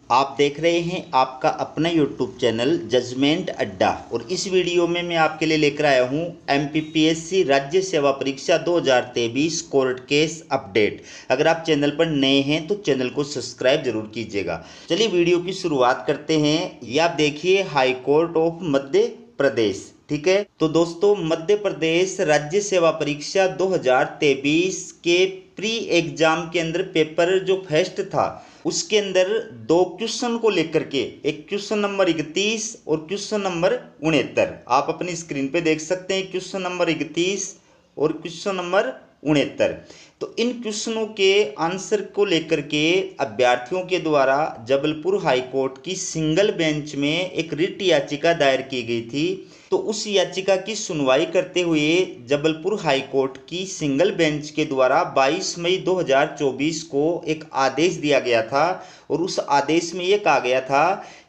आप देख रहे हैं आपका अपना यूट्यूब चैनल जजमेंट अड्डा और इस वीडियो में मैं आपके लिए लेकर आया हूं एमपीपीएससी राज्य सेवा परीक्षा 2023 कोर्ट केस अपडेट। अगर आप चैनल पर नए हैं तो चैनल को सब्सक्राइब जरूर कीजिएगा। चलिए वीडियो की शुरुआत करते हैं। ये आप देखिए high court of Madhya Pradesh. ठीक है, तो दोस्तों मध्य प्रदेश राज्य सेवा परीक्षा 2023 के प्री एग्जाम के अंदर पेपर जो फर्स्ट था उसके अंदर दो क्वेश्चन को लेकर के, एक क्वेश्चन नंबर 31 और क्वेश्चन नंबर 69 आप अपनी स्क्रीन पे देख सकते हैं। क्वेश्चन नंबर 31 और क्वेश्चन नंबर 69। तो इन क्वेश्चनों के आंसर को लेकर के अभ्यर्थियों के द्वारा जबलपुर हाई कोर्ट की सिंगल बेंच में एक रिट याचिका दायर की गई थी। तो उस याचिका की सुनवाई करते हुए जबलपुर हाई कोर्ट की सिंगल बेंच के द्वारा 22 मई 2024 को एक आदेश दिया गया था और उस आदेश में ये कहा गया था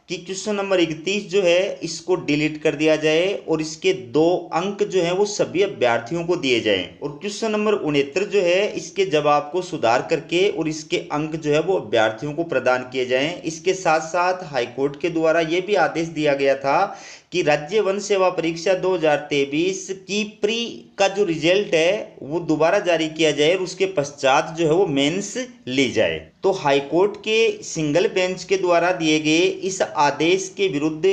कि क्वेश्चन नंबर 31 जो है इसको डिलीट कर दिया जाए और इसके 2 अंक जो है वो सभी अभ्यर्थियों को दिए जाएं और क्वेश्चन नंबर 69 जो है इसके जवाब को सुधार करके और इसके अंक जो है वो अभ्यर्थियों को प्रदान किए जाएं। इसके साथ साथ हाईकोर्ट के द्वारा ये भी आदेश दिया गया था कि राज्य वन सेवा परीक्षा 2023 की प्री का जो रिजल्ट है वो दोबारा जारी किया जाए और उसके पश्चात जो है वो मेंस ली जाए। तो हाईकोर्ट के सिंगल बेंच के द्वारा दिए गए इस आदेश के विरुद्ध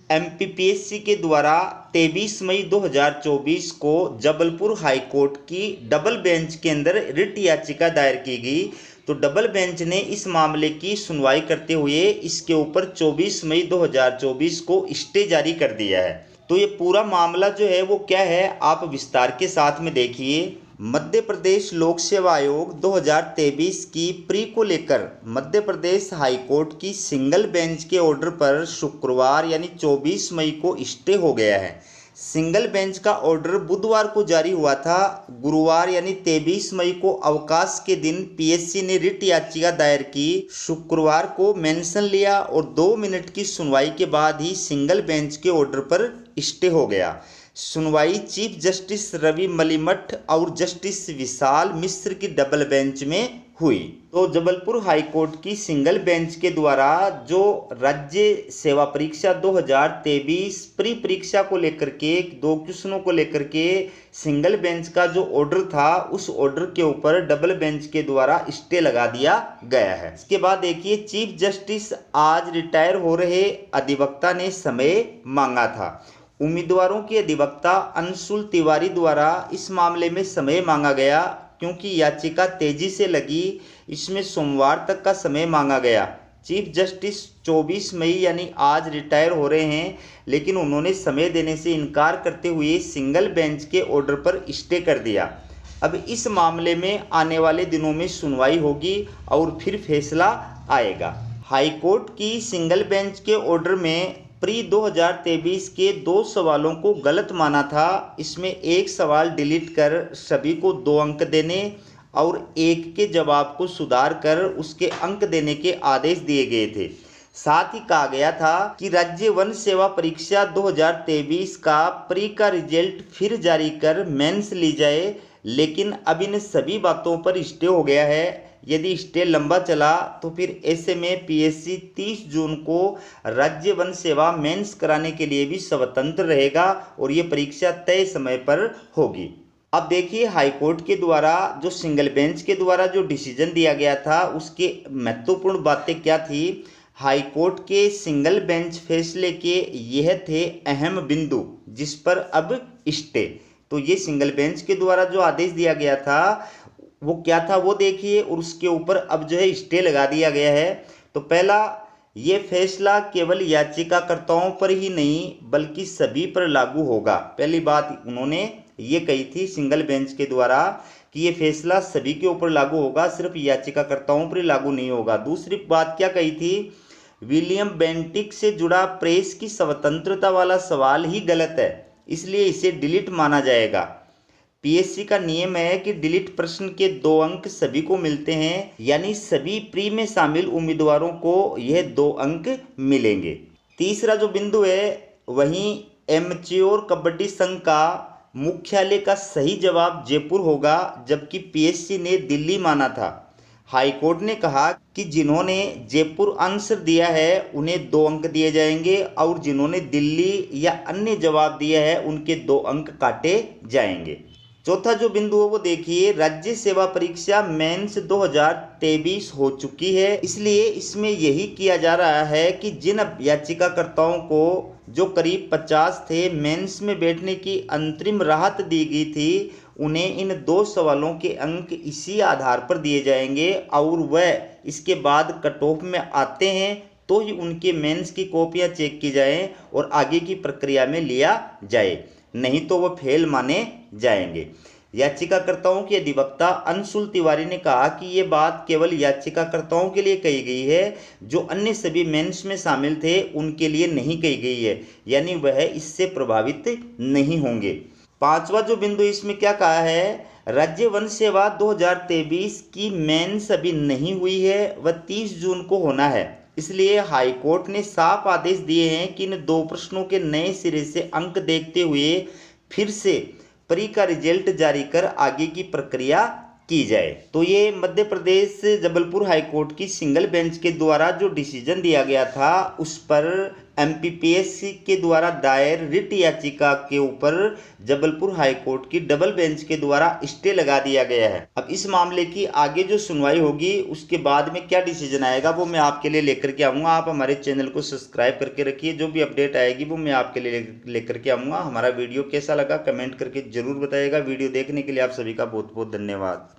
एमपीपीएससी के द्वारा 23 मई 2024 को जबलपुर हाईकोर्ट की डबल बेंच के अंदर रिट याचिका दायर की गई। तो डबल बेंच ने इस मामले की सुनवाई करते हुए इसके ऊपर 24 मई 2024 को स्टे जारी कर दिया है। तो ये पूरा मामला जो है वो क्या है आप विस्तार के साथ में देखिए। मध्य प्रदेश लोक सेवा आयोग 2023 की प्री को लेकर मध्य प्रदेश हाई कोर्ट की सिंगल बेंच के ऑर्डर पर शुक्रवार यानी 24 मई को स्टे हो गया है। सिंगल बेंच का ऑर्डर बुधवार को जारी हुआ था। गुरुवार यानी 23 मई को अवकाश के दिन पीएससी ने रिट याचिका दायर की। शुक्रवार को मेंशन लिया और 2 मिनट की सुनवाई के बाद ही सिंगल बेंच के ऑर्डर पर स्टे हो गया। सुनवाई चीफ जस्टिस रवि मलिमठ और जस्टिस विशाल मिश्र की डबल बेंच में हुई। तो जबलपुर हाई कोर्ट की सिंगल बेंच के द्वारा जो राज्य सेवा परीक्षा 2023 प्री परीक्षा को लेकर के 2 क्वेश्चनों को लेकर के सिंगल बेंच का जो ऑर्डर था उस ऑर्डर के ऊपर डबल बेंच के द्वारा स्टे लगा दिया गया है। इसके बाद देखिए चीफ जस्टिस आज रिटायर हो रहे अधिवक्ता ने समय मांगा था। उम्मीदवारों के अधिवक्ता अंशुल तिवारी द्वारा इस मामले में समय मांगा गया क्योंकि याचिका तेजी से लगी। इसमें सोमवार तक का समय मांगा गया। चीफ जस्टिस 24 मई यानी आज रिटायर हो रहे हैं, लेकिन उन्होंने समय देने से इनकार करते हुए सिंगल बेंच के ऑर्डर पर स्टे कर दिया। अब इस मामले में आने वाले दिनों में सुनवाई होगी और फिर फैसला आएगा। हाईकोर्ट की सिंगल बेंच के ऑर्डर में प्री 2023 के 2 सवालों को गलत माना था। इसमें एक सवाल डिलीट कर सभी को 2 अंक देने और एक के जवाब को सुधार कर उसके अंक देने के आदेश दिए गए थे। साथ ही कहा गया था कि राज्य वन सेवा परीक्षा 2023 का प्री का रिजल्ट फिर जारी कर मेंस ली जाए, लेकिन अब इन सभी बातों पर स्टे हो गया है। यदि स्टे लंबा चला तो फिर ऐसे में पीएससी 30 जून को राज्य वन सेवा मेंस कराने के लिए भी स्वतंत्र रहेगा और ये परीक्षा तय समय पर होगी। अब देखिए हाईकोर्ट के द्वारा जो सिंगल बेंच के द्वारा जो डिसीजन दिया गया था उसके महत्वपूर्ण बातें क्या थी। हाईकोर्ट के सिंगल बेंच फैसले के यह थे अहम बिंदु जिस पर अब स्टे। तो ये सिंगल बेंच के द्वारा जो आदेश दिया गया था वो क्या था वो देखिए और उसके ऊपर अब जो है स्टे लगा दिया गया है। तो पहला, ये फैसला केवल याचिकाकर्ताओं पर ही नहीं बल्कि सभी पर लागू होगा। पहली बात उन्होंने ये कही थी सिंगल बेंच के द्वारा कि ये फैसला सभी के ऊपर लागू होगा, सिर्फ याचिकाकर्ताओं पर ही लागू नहीं होगा। दूसरी बात क्या कही थी, विलियम बेंटिक से जुड़ा प्रेस की स्वतंत्रता वाला सवाल ही गलत है, इसलिए इसे डिलीट माना जाएगा। पीएससी का नियम है कि डिलीट प्रश्न के 2 अंक सभी को मिलते हैं, यानी सभी प्री में शामिल उम्मीदवारों को यह 2 अंक मिलेंगे। तीसरा जो बिंदु है वहीं एमेच्योर कबड्डी संघ का मुख्यालय का सही जवाब जयपुर होगा, जबकि पीएससी ने दिल्ली माना था। हाईकोर्ट ने कहा कि जिन्होंने जयपुर आंसर दिया है उन्हें 2 अंक दिए जाएंगे और जिन्होंने दिल्ली या अन्य जवाब दिया है उनके 2 अंक काटे जाएंगे। चौथा जो बिंदु है वो देखिए, राज्य सेवा परीक्षा मेंस 2023 हो चुकी है, इसलिए इसमें यही किया जा रहा है कि जिन याचिकाकर्ताओं को जो करीब 50 थे मेंस में बैठने की अंतरिम राहत दी गई थी, उन्हें इन 2 सवालों के अंक इसी आधार पर दिए जाएंगे और वह इसके बाद कट ऑफ में आते हैं तो ही उनके मेंस की कॉपियां चेक की जाएं और आगे की प्रक्रिया में लिया जाए, नहीं तो वह फेल माने जाएंगे। याचिकाकर्ताओं के अधिवक्ता अंशुल तिवारी ने कहा कि ये बात केवल याचिकाकर्ताओं के लिए कही गई है, जो अन्य सभी मेंस में शामिल थे उनके लिए नहीं कही गई है, यानी वह इससे प्रभावित नहीं होंगे। पांचवा जो बिंदु इसमें क्या कहा है, राज्य वन सेवा 2023 की मेंस अभी नहीं हुई है, वह 30 जून को होना है, इसलिए हाईकोर्ट ने साफ आदेश दिए हैं कि इन 2 प्रश्नों के नए सिरे से अंक देखते हुए फिर से प्री का रिजल्ट जारी कर आगे की प्रक्रिया की जाए। तो ये मध्य प्रदेश जबलपुर हाईकोर्ट की सिंगल बेंच के द्वारा जो डिसीजन दिया गया था उस पर एमपीपीएससी के द्वारा दायर रिट याचिका के ऊपर जबलपुर हाईकोर्ट की डबल बेंच के द्वारा स्टे लगा दिया गया है। अब इस मामले की आगे जो सुनवाई होगी उसके बाद में क्या डिसीजन आएगा वो मैं आपके लिए लेकर के आऊँगा। आप हमारे चैनल को सब्सक्राइब करके रखिए, जो भी अपडेट आएगी वो मैं आपके लिए लेकर के आऊँगा। हमारा वीडियो कैसा लगा कमेंट करके जरूर बताइएगा। वीडियो देखने के लिए आप सभी का बहुत बहुत धन्यवाद।